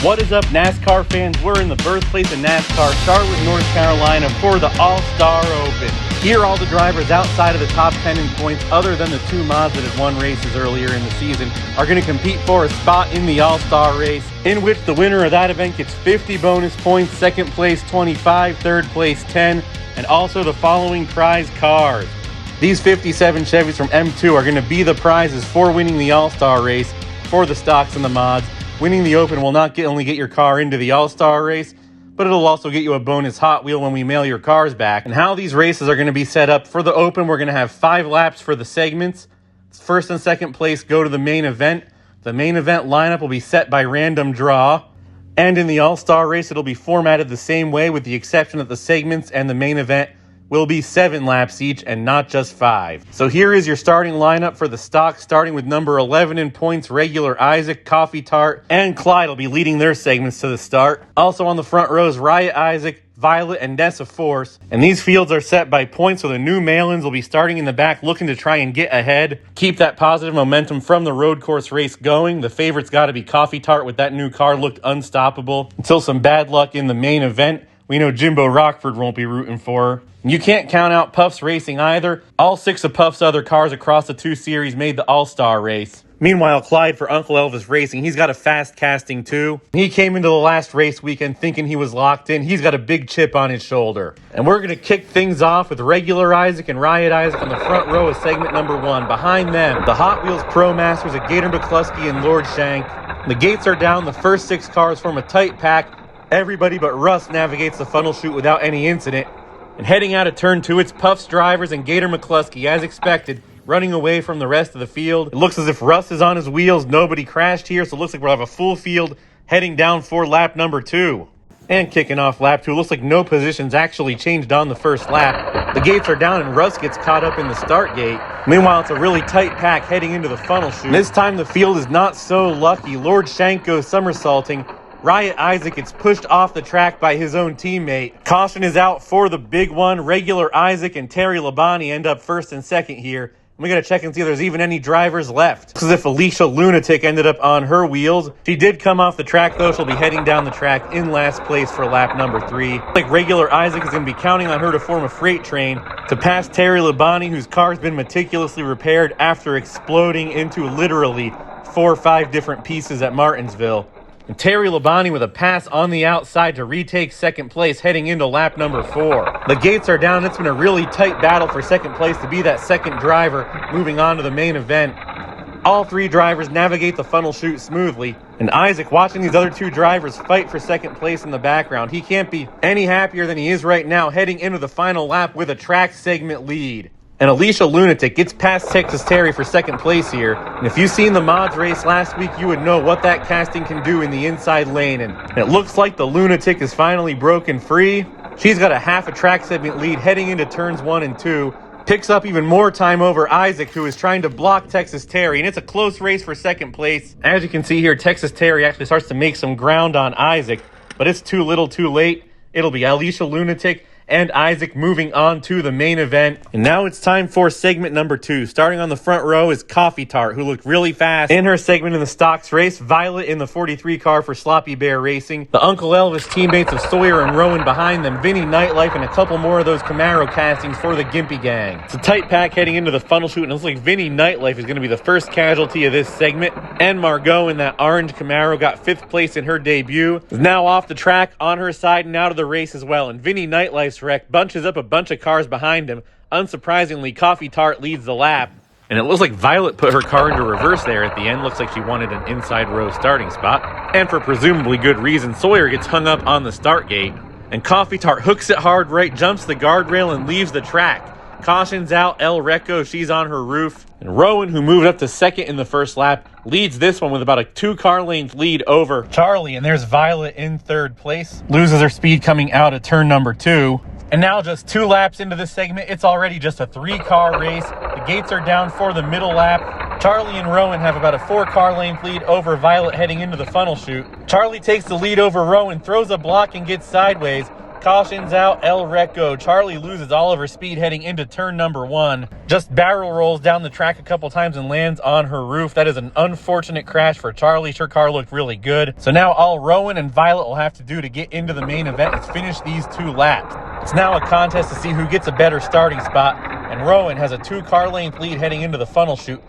What is up, NASCAR fans? We're in the birthplace of NASCAR, Charlotte, North Carolina, for the All-Star Open. Here, all the drivers outside of the top 10 in points, other than the two mods that had won races earlier in the season, are going to compete for a spot in the All-Star race, in which the winner of that event gets 50 bonus points, second place 25, third place 10, and also the following prize cars. These 57 Chevys from M2 are going to be the prizes for winning the All-Star race for the stocks and the mods. Winning the Open will not only get your car into the All-Star race, but it'll also get you a bonus Hot Wheel when we mail your cars back. And how these races are going to be set up: for the Open, we're going to have 5 laps for the segments. First and second place go to the main event. The main event lineup will be set by random draw. And in the All-Star race, it'll be formatted the same way, with the exception that the segments and the main event will be 7 laps each and not just 5. So here is your starting lineup for the stock, starting with number 11 in points, regular Isaac, Coffee Tart, and Clyde will be leading their segments to the start. Also on the front rows, Riot Isaac, Violet, and Nessa Force. And these fields are set by points, so the new mail-ins will be starting in the back, looking to try and get ahead. Keep that positive momentum from the road course race going. The favorite's got to be Coffee Tart. With that new car, looked unstoppable until some bad luck in the main event. We know Jimbo Rockford won't be rooting for her. You can't count out Puff's racing either. All 6 of Puff's other cars across the 2 series made the All-Star race. Meanwhile, Clyde for Uncle Elvis Racing, he's got a fast casting too. He came into the last race weekend thinking he was locked in. He's got a big chip on his shoulder. And we're going to kick things off with regular Isaac and Riot Isaac on the front row of segment number 1. Behind them, the Hot Wheels Pro Masters of Gator McCluskey and Lord Shank. The gates are down. The first 6 cars form a tight pack. Everybody but Russ navigates the funnel chute without any incident. And heading out of turn 2, it's Puff's drivers and Gator McCluskey, as expected, running away from the rest of the field. It looks as if Russ is on his wheels. Nobody crashed here, so it looks like we'll have a full field heading down for lap number 2. And kicking off lap 2, it looks like no positions actually changed on the first lap. The gates are down and Russ gets caught up in the start gate. Meanwhile, it's a really tight pack heading into the funnel chute. This time the field is not so lucky. Lord Shank goes somersaulting. Riot Isaac gets pushed off the track by his own teammate. Caution is out for the big one. Regular Isaac and Terry Labonte end up first and second here. We got to check and see if there's even any drivers left. Looks as if Alicia Lunatic ended up on her wheels. She did come off the track, though. She'll be heading down the track in last place for lap number 3. Like regular Isaac is going to be counting on her to form a freight train to pass Terry Labonte, whose car's been meticulously repaired after exploding into literally 4 or 5 different pieces at Martinsville. And Terry Labonte with a pass on the outside to retake second place heading into lap number 4. The gates are down. It's been a really tight battle for second place to be that second driver moving on to the main event. All 3 drivers navigate the funnel chute smoothly. And Isaac, watching these other 2 drivers fight for second place in the background, he can't be any happier than he is right now, heading into the final lap with a track segment lead. And Alicia Lunatic gets past Texas Terry for second place here. And if you've seen the mods race last week, you would know what that casting can do in the inside lane. And it looks like the Lunatic is finally broken free. She's got a half a track segment lead heading into turns 1 and 2. Picks up even more time over Isaac, who is trying to block Texas Terry. And it's a close race for second place. As you can see here, Texas Terry actually starts to make some ground on Isaac. But it's too little too late. It'll be Alicia Lunatic and Isaac moving on to the main event. And now it's time for segment number 2. Starting on the front row is Coffee Tart, who looked really fast in her segment in the stocks race. Violet in the 43 car for Sloppy Bear Racing. The Uncle Elvis teammates of Sawyer and Rowan behind them. Vinny Nightlife and a couple more of those Camaro castings for the Gimpy Gang. It's a tight pack heading into the funnel chute, and it looks like Vinny Nightlife is going to be the first casualty of this segment. And Margot in that orange Camaro got 5th place in her debut. Is now off the track on her side and out of the race as well. And Vinny Nightlife's wreck bunches up a bunch of cars behind him. Unsurprisingly, Coffee Tart leads the lap. And it looks like Violet put her car into reverse there at the end. Looks like she wanted an inside row starting spot. And for presumably good reason, Sawyer gets hung up on the start gate. And Coffee Tart hooks it hard right, jumps the guardrail, and leaves the track. Caution's out. El Recco, she's on her roof. And Rowan, who moved up to second in the first lap, leads this one with about a 2-car length lead over Charlie. And there's Violet in 3rd place. Loses her speed coming out of turn number 2. And now just 2 laps into this segment, it's already just a 3-car race. The gates are down for the middle lap. Charlie and Rowan have about a 4-car length lead over Violet heading into the funnel chute. Charlie takes the lead over Rowan, throws a block and gets sideways. Cautions out El Recco. Charlie loses all of her speed heading into turn number 1. Just barrel rolls down the track a couple times and lands on her roof. That is an unfortunate crash for Charlie. Her car looked really good. So now all Rowan and Violet will have to do to get into the main event is finish these 2 laps. It's now a contest to see who gets a better starting spot, and Rowan has a 2-car length lead heading into the funnel chute.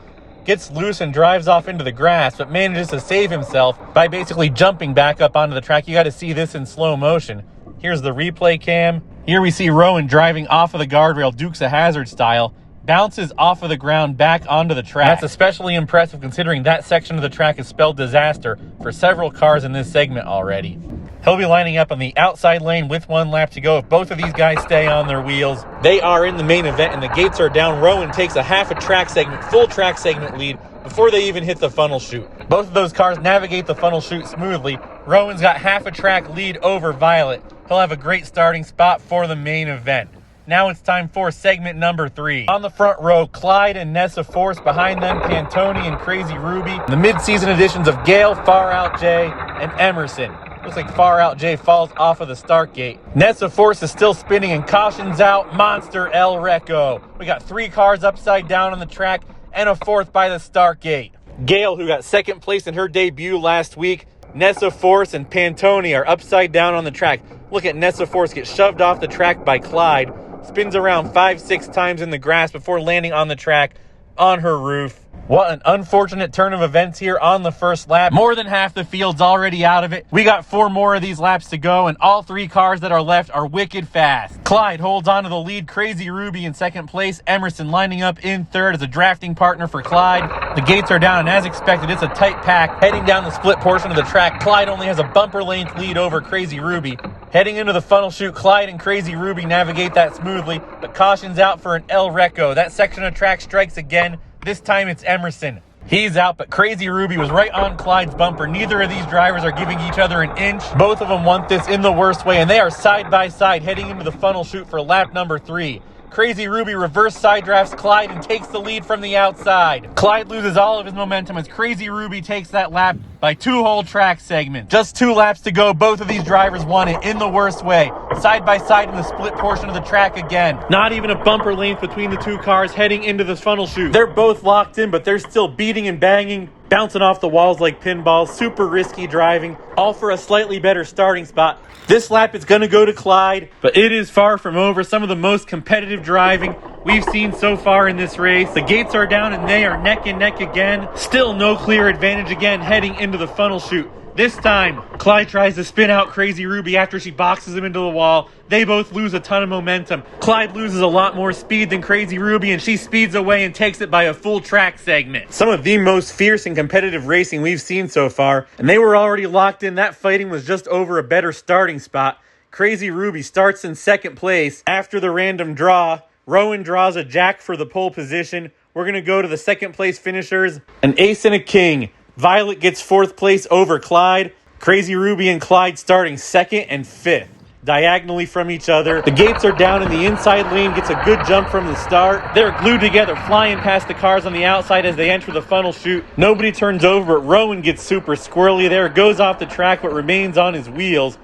Gets loose and drives off into the grass, but manages to save himself by basically jumping back up onto the track. You got to see this in slow motion. Here's the replay cam. Here we see Rowan driving off of the guardrail, Dukes of Hazzard style, bounces off of the ground back onto the track. That's especially impressive considering that section of the track has spelled disaster for several cars in this segment already. He'll be lining up on the outside lane with 1 lap to go. If both of these guys stay on their wheels, they are in the main event and the gates are down. Rowan takes a half a track segment, full track segment lead before they even hit the funnel chute. Both of those cars navigate the funnel chute smoothly. Rowan's got half a track lead over Violet. He'll have a great starting spot for the main event. Now it's time for segment number 3. On the front row, Clyde and Nessa Force. Behind them, Pantone and Crazy Ruby. The mid-season additions of Gale, Far Out Jay, and Emerson. Looks like Far Out Jay falls off of the start gate. Nessa Force is still spinning and cautions out Monster El Recco. We got 3 cars upside down on the track and a 4th by the start gate. Gale, who got 2nd place in her debut last week, Nessa Force and Pantone are upside down on the track. Look at Nessa Force get shoved off the track by Clyde. Spins around 5-6 times in the grass before landing on the track on her roof. What an unfortunate turn of events here on the first lap. More than half the field's already out of it. We got 4 more of these laps to go, and all 3 cars that are left are wicked fast. Clyde holds on to the lead. Crazy Ruby in 2nd place. Emerson lining up in 3rd as a drafting partner for Clyde. The gates are down, and as expected, it's a tight pack. Heading down the split portion of the track, Clyde only has a bumper length lead over Crazy Ruby. Heading into the funnel chute, Clyde and Crazy Ruby navigate that smoothly, but cautions out for an El Recco. That section of track strikes again. This time it's Emerson. He's out, but Crazy Ruby was right on Clyde's bumper. Neither of these drivers are giving each other an inch. Both of them want this in the worst way, and they are side by side heading into the funnel chute for lap number 3. Crazy Ruby reverse side drafts Clyde and takes the lead from the outside. Clyde loses all of his momentum as Crazy Ruby takes that lap by 2 whole track segments. Just 2 laps to go. Both of these drivers won it in the worst way. Side by side in the split portion of the track again. Not even a bumper length between the 2 cars heading into the funnel chute. They're both locked in, but they're still beating and banging, bouncing off the walls like pinballs. Super risky driving, all for a slightly better starting spot. This lap it's going to go to Clyde, but it is far from over. Some of the most competitive driving we've seen so far in this race. The gates are down and they are neck and neck again. Still no clear advantage again heading into the funnel chute. This time, Clyde tries to spin out Crazy Ruby after she boxes him into the wall. They both lose a ton of momentum. Clyde loses a lot more speed than Crazy Ruby, and she speeds away and takes it by a full track segment. Some of the most fierce and competitive racing we've seen so far, and they were already locked in. That fighting was just over a better starting spot. Crazy Ruby starts in 2nd place after the random draw. Rowan draws a jack for the pole position. We're going to go to the 2nd place finishers. An ace and a king. Violet gets 4th place over Clyde. Crazy Ruby and Clyde starting 2nd and 5th. Diagonally from each other. The gates are down and the inside lane gets a good jump from the start. They're glued together, flying past the cars on the outside as they enter the funnel chute. Nobody turns over, but Rowan gets super squirrely there, goes off the track but remains on his wheels.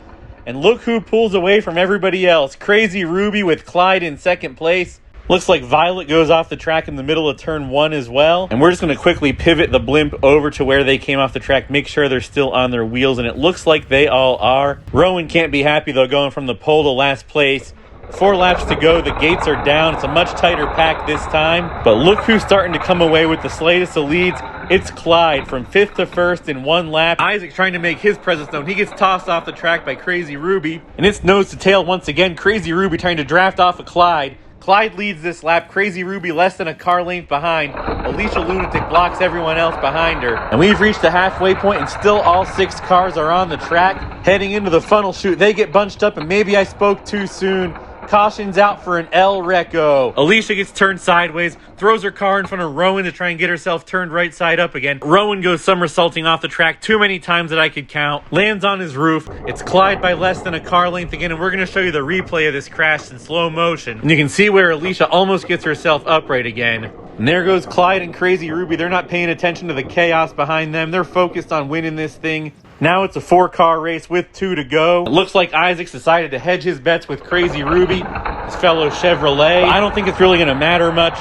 And look who pulls away from everybody else. Crazy Ruby with Clyde in 2nd place. Looks like Violet goes off the track in the middle of turn 1 as well. And we're just going to quickly pivot the blimp over to where they came off the track, make sure they're still on their wheels, and it looks like they all are. Rowan can't be happy, though, going from the pole to last place. 4 laps to go. The gates are down. It's a much tighter pack this time. But look who's starting to come away with the slightest of leads. It's Clyde from 5th to 1st in 1 lap. Isaac trying to make his presence known. He gets tossed off the track by Crazy Ruby. And it's nose to tail once again. Crazy Ruby trying to draft off of Clyde. Clyde leads this lap. Crazy Ruby less than a car length behind. Alicia Lunatic blocks everyone else behind her. And we've reached the halfway point and still all 6 cars are on the track. Heading into the funnel chute, they get bunched up and maybe I spoke too soon. Cautions out for an El Recco. Alicia gets turned sideways, throws her car in front of Rowan to try and get herself turned right side up again. Rowan goes somersaulting off the track too many times that I could count. Lands on his roof. It's Clyde by less than a car length again, and we're going to show you the replay of this crash in slow motion. And you can see where Alicia almost gets herself upright again. And there goes Clyde and Crazy Ruby. They're not paying attention to the chaos behind them. They're focused on winning this thing. Now it's a 4-car race with 2 to go. It looks like Isaac's decided to hedge his bets with Crazy Ruby, his fellow Chevrolet. I don't think it's really going to matter much.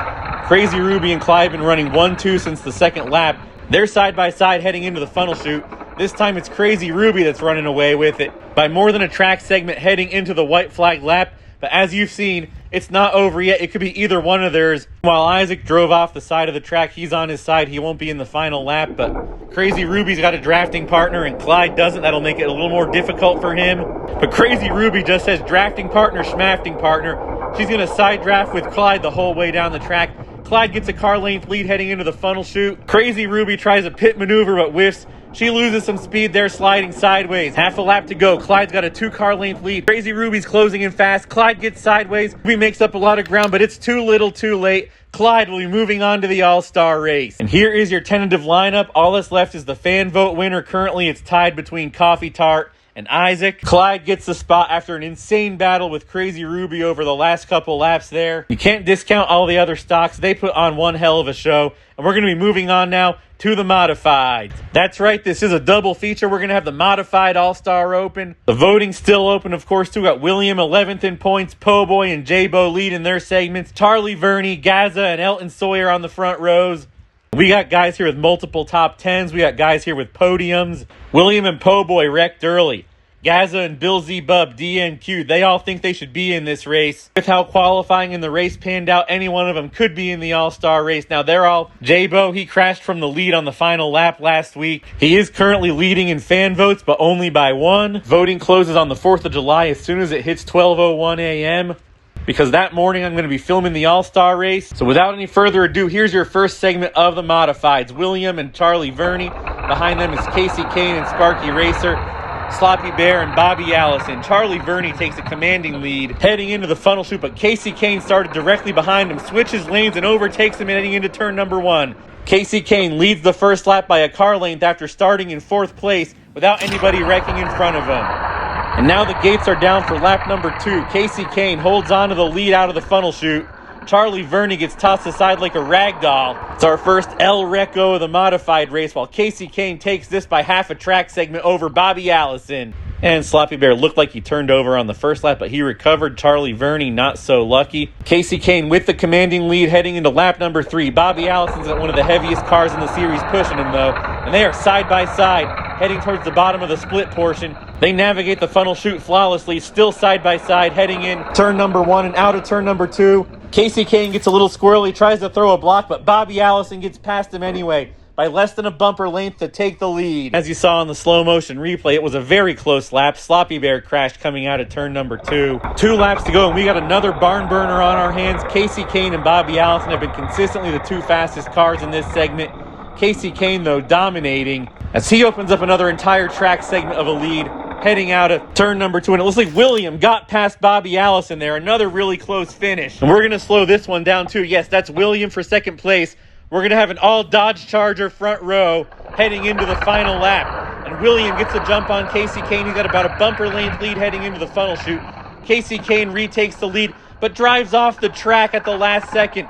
Crazy Ruby and Clyde have been running 1-2 since the second lap. They're side by side heading into the funnel chute. This time it's Crazy Ruby that's running away with it by more than a track segment heading into the white flag lap. But as you've seen, it's not over yet. It could be either one of theirs. While Isaac drove off the side of the track, he's on his side. He won't be in the final lap, but Crazy Ruby's got a drafting partner and Clyde doesn't. That'll make it a little more difficult for him. But Crazy Ruby just says drafting partner, schmafting partner. She's going to side draft with Clyde the whole way down the track. Clyde gets a car length lead heading into the funnel chute. Crazy Ruby tries a pit maneuver but whiffs. She loses some speed there, sliding sideways. Half a lap to go. Clyde's got a 2-car length lead. Crazy Ruby's closing in fast. Clyde gets sideways. Ruby makes up a lot of ground, but it's too little too late. Clyde will be moving on to the All-Star race. And here is your tentative lineup. All that's left is the fan vote winner. Currently, it's tied between Coffee Tart and Isaac. Clyde gets the spot after an insane battle with Crazy Ruby over the last couple laps there. You can't discount all the other stocks. They put on one hell of a show. And we're going to be moving on now to the modifieds. That's right, this is a double feature. We're going to have the modified All-Star Open. The voting's still open, of course, too. Got William 11th in points, Po Boy and J-Bo lead in their segments. Charlie Verney, Gaza, and Elton Sawyer on the front rows. We got guys here with multiple top 10s. We got guys here with podiums. William and Po Boy wrecked early. Gaza and Bill Z Bub, DNQ, they all think they should be in this race. With how qualifying in the race panned out, any one of them could be in the All-Star race. Now, they're all... J-Bo, he crashed from the lead on the final lap last week. He is currently leading in fan votes, but only by 1. Voting closes on the 4th of July as soon as it hits 12:01 a.m. because that morning I'm going to be filming the All-Star race. So without any further ado, here's your first segment of the modifieds. William and Charlie Verney. Behind them is Casey Kane and Sparky Racer. Sloppy Bear and Bobby Allison. Charlie Verney takes a commanding lead heading into the funnel chute, but Casey Kane started directly behind him, switches lanes and overtakes him heading into turn number 1. Casey Kane leads the first lap by a car length after starting in 4th place without anybody wrecking in front of him. And now the gates are down for lap number 2. Casey Kane holds on to the lead out of the funnel chute. Charlie Verney gets tossed aside like a rag doll. It's our first El Reco of the modified race, while Casey Kane takes this by half a track segment over Bobby Allison. And Sloppy Bear looked like he turned over on the first lap, but he recovered. Charlie Verney not so lucky. Casey Kane with the commanding lead heading into lap number 3. Bobby Allison's at one of the heaviest cars in the series pushing him though, and they are side by side heading towards the bottom of the split portion. They navigate the funnel chute flawlessly, still side by side heading in turn number 1 and out of turn number 2. Casey Kane gets a little squirrely, tries to throw a block, but Bobby Allison gets past him anyway by less than a bumper length to take the lead. As you saw on the slow motion replay, it was a very close lap. Sloppy Bear crashed coming out of turn number 2. 2 laps to go, and we got another barn burner on our hands. Casey Kane and Bobby Allison have been consistently the 2 fastest cars in this segment. Casey Kane, though, dominating as he opens up another entire track segment of a lead heading out of turn number 2. And it looks like William got past Bobby Allison there. Another really close finish. And we're going to slow this one down, too. Yes, that's William for second place. We're going to have an all Dodge Charger front row heading into the final lap. And William gets a jump on Casey Kane. He's got about a bumper length lead heading into the funnel chute. Casey Kane retakes the lead, but drives off the track at the last second.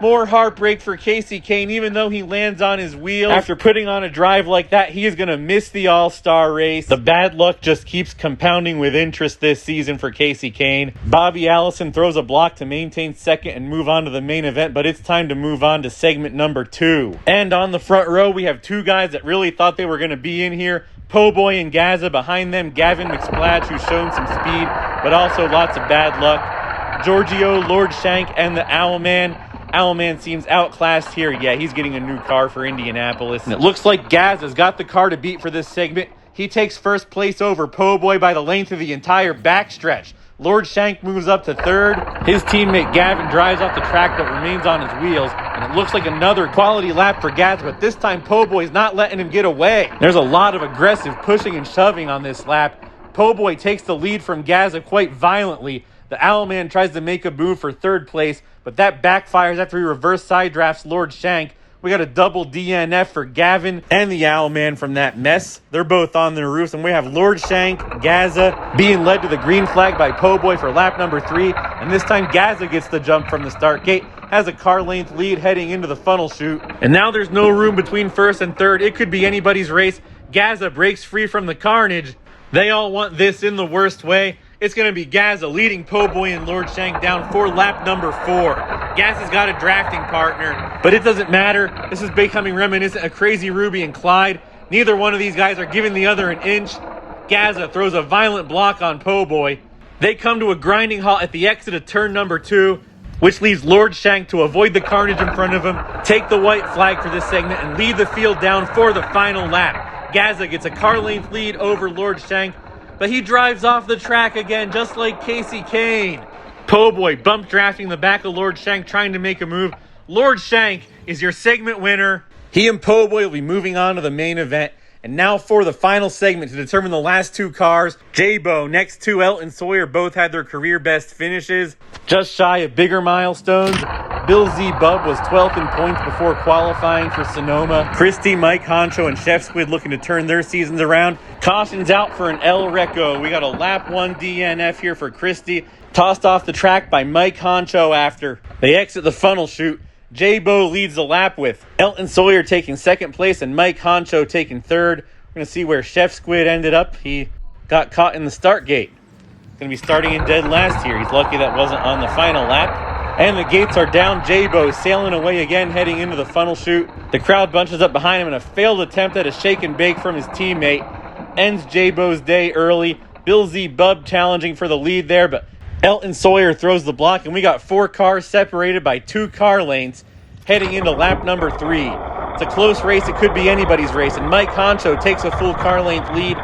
More heartbreak for Casey Kane, even though he lands on his wheels. After putting on a drive like that, he is going to miss the All-Star race. The bad luck just keeps compounding with interest this season for Casey Kane. Bobby Allison throws a block to maintain second and move on to the main event, but it's time to move on to segment number 2. And on the front row, we have 2 guys that really thought they were going to be in here. Po Boy and Gaza. Behind them, Gavin McSplash, who's shown some speed, but also lots of bad luck. Giorgio, Lord Shank, and the Owlman. Owlman seems outclassed here. Yeah, he's getting a new car for Indianapolis. And it looks like Gaza's got the car to beat for this segment. He takes first place over Po Boy by the length of the entire backstretch. Lord Shank moves up to 3rd. His teammate Gavin drives off the track but remains on his wheels. And it looks like another quality lap for Gaza, but this time Po Boy's not letting him get away. There's a lot of aggressive pushing and shoving on this lap. Po Boy takes the lead from Gaza quite violently. The Owlman tries to make a move for 3rd place, but that backfires after he reverse side drafts Lord Shank. We got a double DNF for Gavin and the Owlman from that mess. They're both on their roofs, and we have Lord Shank, Gaza, being led to the green flag by Po Boy for lap number 3. And this time Gaza gets the jump from the start gate, has a car length lead heading into the funnel chute. And now there's no room between 1st and 3rd. It could be anybody's race. Gazza breaks free from the carnage. They all want this in the worst way. It's going to be Gazza leading Po' Boy and Lord Shank down for lap number 4. Gazza's got a drafting partner, but it doesn't matter. This is becoming reminiscent of Crazy Ruby and Clyde. Neither one of these guys are giving the other an inch. Gazza throws a violent block on Po' Boy. They come to a grinding halt at the exit of turn number 2, which leaves Lord Shank to avoid the carnage in front of him, take the white flag for this segment, and lead the field down for the final lap. Gazza gets a car length lead over Lord Shank, but he drives off the track again, just like Casey Kane. Po' Boy bump drafting the back of Lord Shank, trying to make a move. Lord Shank is your segment winner. He and Po' Boy will be moving on to the main event. And now for the final segment to determine the last 2 cars. J-Bo next to Elton Sawyer both had their career best finishes. Just shy of bigger milestones. Bill Z. Bub was 12th in points before qualifying for Sonoma. Christie, Mike Honcho, and Chef Squid looking to turn their seasons around. Caution's out for an El Reco. We got a lap 1 DNF here for Christie. Tossed off the track by Mike Honcho after they exit the funnel chute. J-Bo leads the lap with Elton Sawyer taking 2nd place and Mike Honcho taking 3rd. We're going to see where Chef Squid ended up. He got caught in the start gate. Going to be starting in dead last here. He's lucky that wasn't on the final lap. And the gates are down. J-Bo sailing away again, heading into the funnel chute. The crowd bunches up behind him, and a failed attempt at a shake and bake from his teammate ends J-Bo's day early. Bill Z. Bub challenging for the lead there, but Elton Sawyer throws the block, and we got 4 cars separated by 2 car lanes heading into lap number 3. It's a close race. It could be anybody's race, and Mike Honcho takes a full car length lead.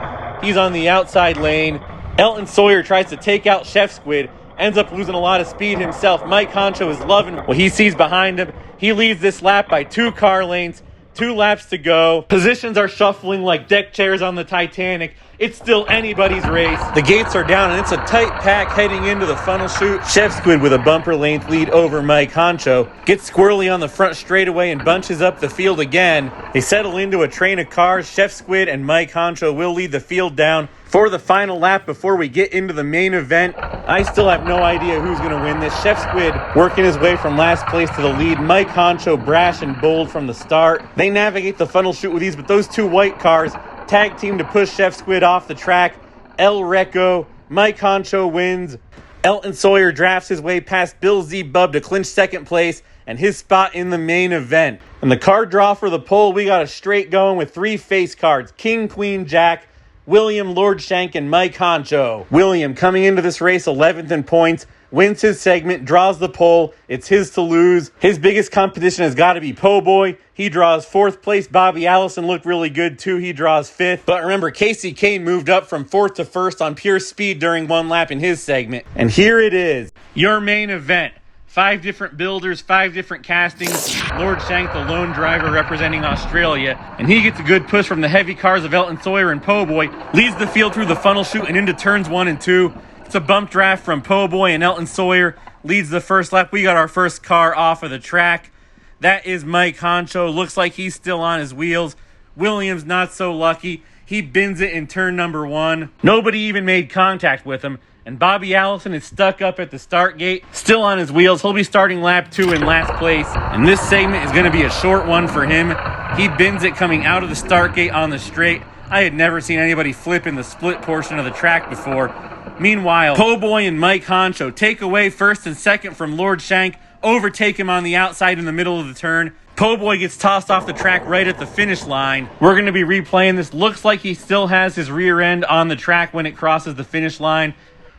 He's on the outside lane. Elton Sawyer tries to take out Chef Squid, ends up losing a lot of speed himself. Mike Honcho is loving what he sees behind him. He leads this lap by 2 car lanes. 2 laps to go. Positions are shuffling like deck chairs on the Titanic. It's still anybody's race. The gates are down, and it's a tight pack heading into the funnel chute. Chef Squid with a bumper length lead over Mike Honcho gets squirrely on the front straightaway and bunches up the field again. They settle into a train of cars. Chef Squid and Mike Honcho will lead the field down for the final lap before we get into the main event. I still have no idea who's going to win this. Chef Squid working his way from last place to the lead. Mike Honcho brash and bold from the start. They navigate the funnel chute with ease, but those 2 white cars tag team to push Chef Squid off the track. El Reco. Mike Honcho wins. Elton Sawyer drafts his way past Bill Z. Bub to clinch 2nd place and his spot in the main event. And the card draw for the pole, we got a straight going with 3 face cards. King, Queen, Jack, William, Lord Shank, and Mike Honcho. William coming into this race 11th in points, wins his segment, draws the pole. It's his to lose. His biggest competition has got to be Po' Boy. He draws 4th place. Bobby Allison looked really good too. He draws 5th. But remember, Casey Kane moved up from 4th to 1st on pure speed during 1 lap in his segment. And here it is, your main event. 5 different builders, 5 different castings. Lord Shank, the lone driver representing Australia. And he gets a good push from the heavy cars of Elton Sawyer and Po' Boy. Leads the field through the funnel chute and into turns 1 and 2. It's a bump draft from Po' Boy, and Elton Sawyer leads the first lap. We got our first car off of the track. That is Mike Honcho. Looks like he's still on his wheels. Williams not so lucky. He bins it in turn number 1. Nobody even made contact with him. And Bobby Allison is stuck up at the start gate, still on his wheels. He'll be starting lap 2 in last place. And this segment is going to be a short one for him. He bins it coming out of the start gate on the straight. I had never seen anybody flip in the split portion of the track before. Meanwhile, Po' Boy and Mike Honcho take away 1st and 2nd from Lord Shank, overtake him on the outside in the middle of the turn. Po' Boy gets tossed off the track right at the finish line. We're going to be replaying this. Looks like he still has his rear end on the track when it crosses the finish line.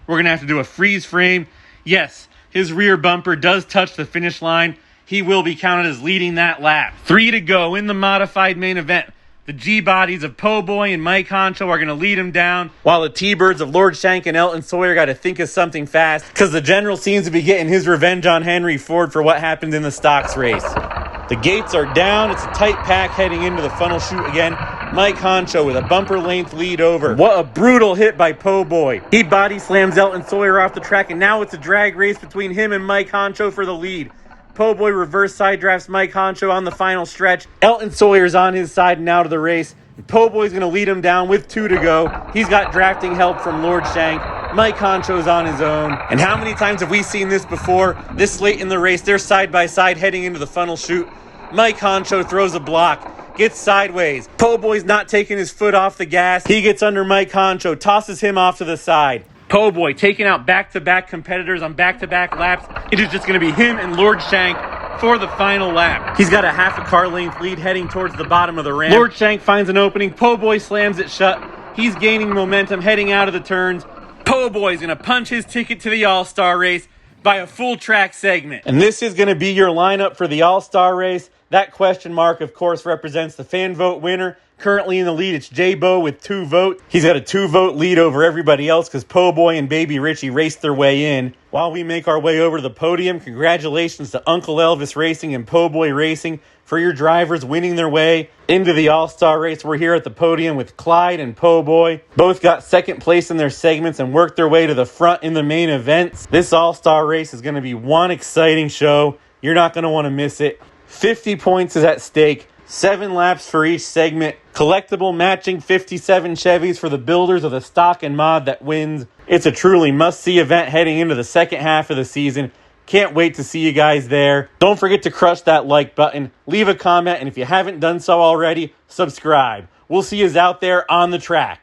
We're going to have to do a freeze frame. Yes, his rear bumper does touch the finish line. He will be counted as leading that lap. 3 to go in the modified main event. The G-bodies of Po' Boy and Mike Honcho are going to lead him down, while the T-birds of Lord Shank and Elton Sawyer got to think of something fast, because the General seems to be getting his revenge on Henry Ford for what happened in the stocks race. The gates are down. It's a tight pack heading into the funnel chute again. Mike Honcho with a bumper length lead over. What a brutal hit by Po' Boy. He body slams Elton Sawyer off the track, and now it's a drag race between him and Mike Honcho for the lead. Po' Boy reverse side drafts Mike Honcho on the final stretch. Elton Sawyer's on his side and out of the race. Po' Boy's going to lead him down with 2 to go. He's got drafting help from Lord Shank. Mike Honcho's on his own. And how many times have we seen this before? This late in the race, they're side by side heading into the funnel chute. Mike Honcho throws a block, gets sideways. Po' Boy's not taking his foot off the gas. He gets under Mike Honcho, tosses him off to the side. Po' Boy taking out back-to-back competitors on back-to-back laps. It is just going to be him and Lord Shank for the final lap. He's got a half a car length lead heading towards the bottom of the ramp. Lord Shank finds an opening. Po' Boy slams it shut. He's gaining momentum heading out of the turns. Po' Boy's going to punch his ticket to the All-Star race by a full track segment. And this is going to be your lineup for the All-Star race. That question mark, of course, represents the fan vote winner. Currently in the lead, it's J-Bo with 2 votes. He's got a 2-vote lead over everybody else because Po' Boy and Baby Richie raced their way in. While we make our way over to the podium, congratulations to Uncle Elvis Racing and Po' Boy Racing for your drivers winning their way into the All-Star race. We're here at the podium with Clyde and Po' Boy. Both got second place in their segments and worked their way to the front in the main events. This All-Star race is going to be one exciting show. You're not going to want to miss it. 50 points is at stake. 7 laps for each segment. Collectible matching 57 Chevys for the builders of the stock and mod that wins. It's a truly must-see event heading into the second half of the season. Can't wait to see you guys there. Don't forget to crush that like button. Leave a comment, and if you haven't done so already, subscribe. We'll see you out there on the track.